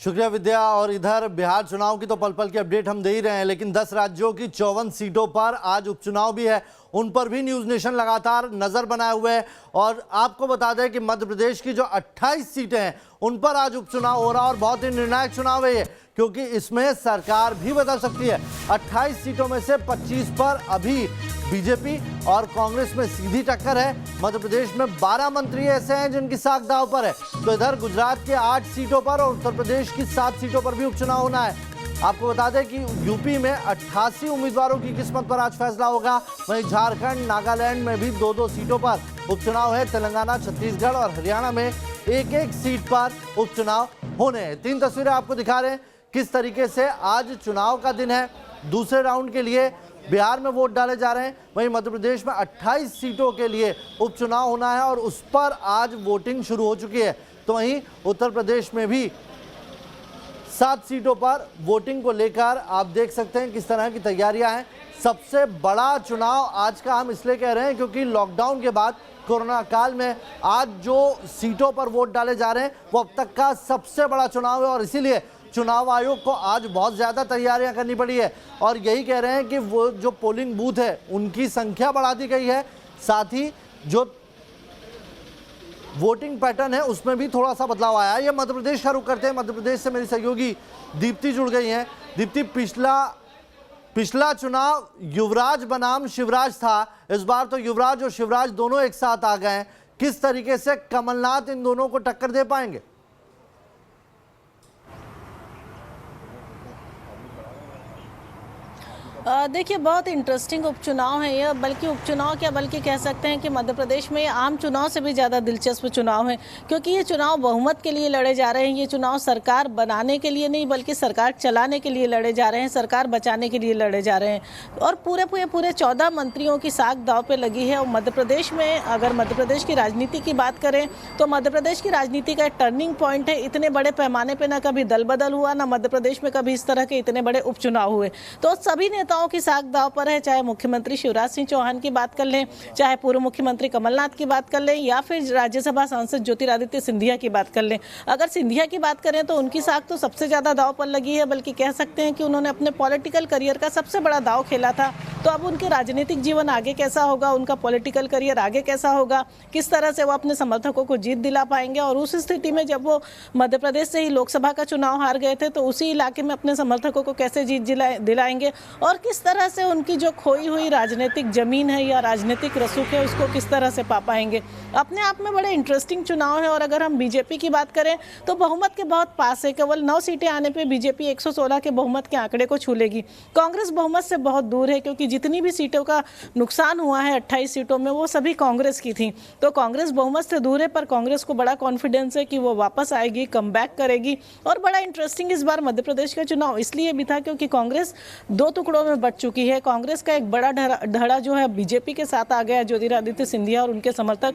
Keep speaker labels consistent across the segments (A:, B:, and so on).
A: शुक्रिया विद्या। और इधर बिहार चुनाव की तो पल पल की अपडेट हम दे ही रहे हैं, लेकिन 10 राज्यों की 54 सीटों पर आज उपचुनाव भी है, उन पर भी न्यूज नेशन लगातार नजर बनाए हुए है। और आपको बता दें कि मध्य प्रदेश की जो 28 सीटें हैं उन पर आज उपचुनाव हो रहा है और बहुत ही निर्णायक चुनाव है ये, क्योंकि इसमें सरकार भी बदल सकती है। 28 सीटों में से 25 पर अभी बीजेपी और कांग्रेस में सीधी टक्कर है। मध्य प्रदेश में 12 मंत्री ऐसे हैं जिनकी साख दांव पर है, तो इधर गुजरात के 8 सीटों पर और उत्तर प्रदेश की 7 सीटों पर भी उपचुनाव होना है। आपको बता दें कि यूपी में 88 उम्मीदवारों की किस्मत पर आज फैसला होगा। वहीं झारखंड, नागालैंड में भी 2-2 सीटों पर उपचुनाव है। तेलंगाना, छत्तीसगढ़ और हरियाणा में 1-1 सीट पर उपचुनाव होने हैं। 3 तस्वीरें आपको दिखा रहे हैं किस तरीके से आज चुनाव का दिन है। दूसरे राउंड के लिए बिहार में वोट डाले जा रहे हैं, वहीं मध्य प्रदेश में 28 सीटों के लिए उपचुनाव होना है और उस पर आज वोटिंग शुरू हो चुकी है। तो वहीं उत्तर प्रदेश में भी 7 सीटों पर वोटिंग को लेकर आप देख सकते हैं किस तरह की तैयारियां हैं। सबसे बड़ा चुनाव आज का हम इसलिए कह रहे हैं क्योंकि लॉकडाउन के बाद कोरोना काल में आज जो सीटों पर वोट डाले जा रहे हैं वो अब तक का सबसे बड़ा चुनाव है और इसीलिए चुनाव आयोग को आज बहुत ज़्यादा तैयारियां करनी पड़ी है। और यही कह रहे हैं कि वो जो पोलिंग बूथ है उनकी संख्या बढ़ा दी गई है, साथ ही जो वोटिंग पैटर्न है उसमें भी थोड़ा सा बदलाव आया है। ये मध्य प्रदेश का रुख करते हैं। मध्य प्रदेश से मेरी सहयोगी दीप्ति जुड़ गई हैं। दीप्ति, पिछला चुनाव युवराज बनाम शिवराज था, इस बार तो युवराज और शिवराज दोनों एक साथ आ गए हैं। किस तरीके से कमलनाथ इन दोनों को टक्कर दे पाएंगे?
B: देखिए, बहुत इंटरेस्टिंग उपचुनाव है यह, बल्कि उपचुनाव क्या बल्कि कह सकते हैं कि मध्य प्रदेश में आम चुनाव से भी ज़्यादा दिलचस्प चुनाव है, क्योंकि ये चुनाव बहुमत के लिए लड़े जा रहे हैं। ये चुनाव सरकार बनाने के लिए नहीं बल्कि सरकार चलाने के लिए लड़े जा रहे हैं, सरकार बचाने के लिए लड़े जा रहे हैं। और पूरे 14 मंत्रियों की साख दांव पे लगी है। और मध्य प्रदेश में अगर मध्य प्रदेश की राजनीति की बात करें तो मध्य प्रदेश की राजनीति का एक टर्निंग पॉइंट है। इतने बड़े पैमाने पर ना कभी दल बदल हुआ, ना मध्य प्रदेश में कभी इस तरह के इतने बड़े उपचुनाव हुए। तो सभी नेताओं की साख दांव पर है, चाहे मुख्यमंत्री शिवराज सिंह चौहान की बात कर लें, चाहे पूर्व मुख्यमंत्री कमलनाथ की बात कर लें, या फिर राज्यसभा सांसद ज्योतिरादित्य सिंधिया की बात कर लें। अगर सिंधिया की बात करें तो उनकी साख तो सबसे ज्यादा दांव पर लगी है, बल्कि कह सकते हैं कि उन्होंने अपने पॉलिटिकल करियर का सबसे बड़ा दांव खेला था। तो अब उनके राजनीतिक जीवन आगे कैसा होगा, उनका पॉलिटिकल करियर आगे कैसा होगा, किस तरह से वो अपने समर्थकों को जीत दिला पाएंगे। और उस स्थिति में जब वो मध्य प्रदेश से ही लोकसभा का चुनाव हार गए थे तो उसी इलाके में अपने समर्थकों को कैसे जीत दिलाएंगे और किस तरह से उनकी जो खोई हुई राजनीतिक जमीन है या राजनीतिक रसूख है उसको किस तरह से पा पाएंगे। अपने आप में बड़े इंटरेस्टिंग चुनाव है। और अगर हम बीजेपी की बात करें तो बहुमत के बहुत पास है, केवल 9 सीटें आने पे बीजेपी 116 के बहुमत के आंकड़े को छू लेगी। कांग्रेस बहुमत से बहुत दूर है, क्योंकि जितनी भी सीटों का नुकसान हुआ है 28 सीटों में वो सभी कांग्रेस की थी। तो कांग्रेस बहुमत से दूर है, पर कांग्रेस को बड़ा कॉन्फिडेंस है कि वो वापस आएगी, कमबैक करेगी। और बड़ा इंटरेस्टिंग इस बार मध्य प्रदेश का चुनाव इसलिए भी था क्योंकि कांग्रेस 2 टुकड़ों में बट चुकी है। कांग्रेस का एक बड़ा धड़ा जो है बीजेपी के साथ आ गया, ज्योतिरादित्य सिंधिया और उनके समर्थक।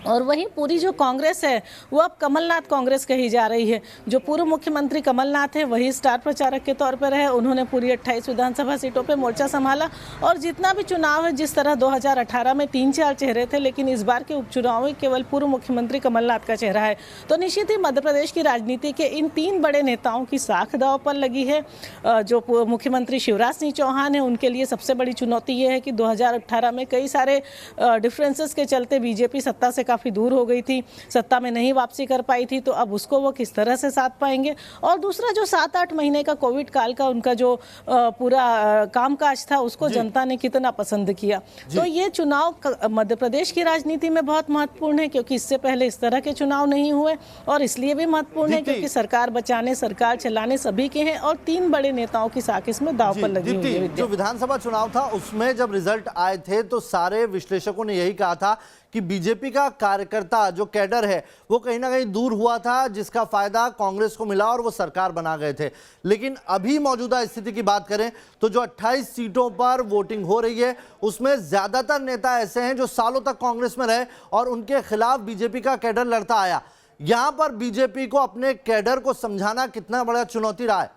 B: और वहीं पूरी जो कांग्रेस है वो अब कमलनाथ कांग्रेस कही जा रही है। जो पूर्व मुख्यमंत्री कमलनाथ है वही स्टार प्रचारक के तौर पर रहे। उन्होंने पूरी 28 विधानसभा सीटों पे मोर्चा संभाला और जितना भी चुनाव है, जिस तरह 2018 में 3-4 चेहरे थे, लेकिन इस बार के उपचुनाव में केवल पूर्व मुख्यमंत्री कमलनाथ का चेहरा है। तो निश्चित ही मध्य प्रदेश की राजनीति के इन 3 बड़े नेताओं की साख दांव पर लगी है। जो मुख्यमंत्री शिवराज सिंह चौहान है उनके लिए सबसे बड़ी चुनौती ये है कि 2018 में कई सारे डिफरेंसेस के चलते बीजेपी सत्ता से काफ़ी दूर हो गई थी, सत्ता में नहीं वापसी कर पाई थी। तो अब उसको वो किस तरह से साथ पाएंगे। और दूसरा जो 7-8 महीने का कोविड काल का उनका जो पूरा कामकाज था उसको जनता ने कितना पसंद किया। तो ये चुनाव मध्य प्रदेश की राजनीति में बहुत महत्वपूर्ण है, क्योंकि इससे पहले इस तरह के चुनाव नहीं हुए। और इसलिए भी महत्वपूर्ण है क्योंकि सरकार बचाने, सरकार चलाने सभी के हैं और 3 बड़े नेताओं की साख इसमें दांव पर लगी हुई है।
A: जो विधानसभा चुनाव था उसमें जब रिजल्ट आए थे तो सारे विश्लेषकों ने यही कहा था कि बीजेपी का कार्यकर्ता जो कैडर है वो कहीं ना कहीं दूर हुआ था, जिसका फायदा कांग्रेस को मिला और वो सरकार बना गए थे। लेकिन अभी मौजूदा स्थिति की बात करें तो जो 28 सीटों पर वोटिंग हो रही है उसमें ज्यादातर नेता ऐसे हैं जो सालों तक कांग्रेस में रहे और उनके खिलाफ बीजेपी का कैडर लड़ता आया। यहां पर बीजेपी को अपने कैडर को समझाना कितना बड़ा चुनौती रहा है?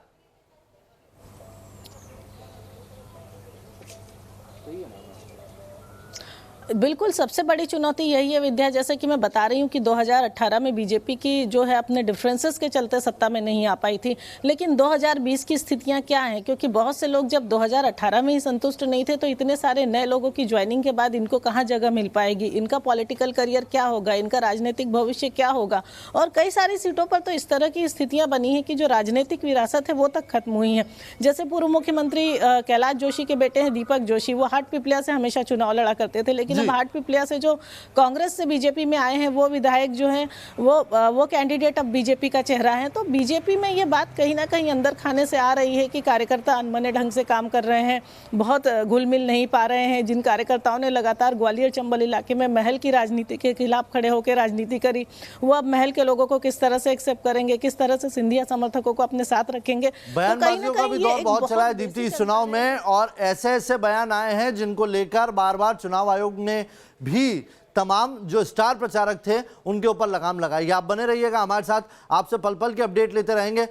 B: बिल्कुल, सबसे बड़ी चुनौती यही है विद्या, जैसे कि मैं बता रही हूँ कि 2018 में बीजेपी की जो है अपने डिफरेंसेस के चलते सत्ता में नहीं आ पाई थी, लेकिन 2020 की स्थितियां क्या हैं, क्योंकि बहुत से लोग जब 2018 में ही संतुष्ट नहीं थे तो इतने सारे नए लोगों की ज्वाइनिंग के बाद इनको कहाँ जगह मिल पाएगी, इनका पॉलिटिकल करियर क्या होगा, इनका राजनीतिक भविष्य क्या होगा। और कई सारी सीटों पर तो इस तरह की स्थितियां बनी हैं कि जो राजनीतिक विरासत है वो तक खत्म हुई है। जैसे पूर्व मुख्यमंत्री कैलाश जोशी के बेटे हैं दीपक जोशी, वो हाटपिपलिया से हमेशा चुनाव लड़ा करते थे, लेकिन अब हाटपिपलिया से जो कांग्रेस से बीजेपी में आए हैं वो विधायक जो हैं वो कैंडिडेट अब बीजेपी का चेहरा है। तो बीजेपी में ये बात कहीं ना कहीं अंदर खाने से आ रही है कि कार्यकर्ता अनबने ढंग से काम कर रहे हैं, बहुत घुल मिल नहीं पा रहे हैं। जिन कार्यकर्ताओं ने लगातार ग्वालियर चंबल इलाके में महल की राजनीति के खिलाफ खड़े होकर राजनीति करी, वो अब महल के लोगों को किस तरह से एक्सेप्ट करेंगे, किस तरह से सिंधिया समर्थकों को अपने साथ रखेंगे।
A: बयानबाजियों का भी दौर बहुत चला है दीप्ति इस चुनाव में, और ऐसे ऐसे बयान आए हैं जिनको लेकर बार बार चुनाव आयोग ने भी तमाम जो स्टार प्रचारक थे उनके ऊपर लगाम लगाई। आप बने रहिएगा हमारे साथ, आपसे पल पल के अपडेट लेते रहेंगे।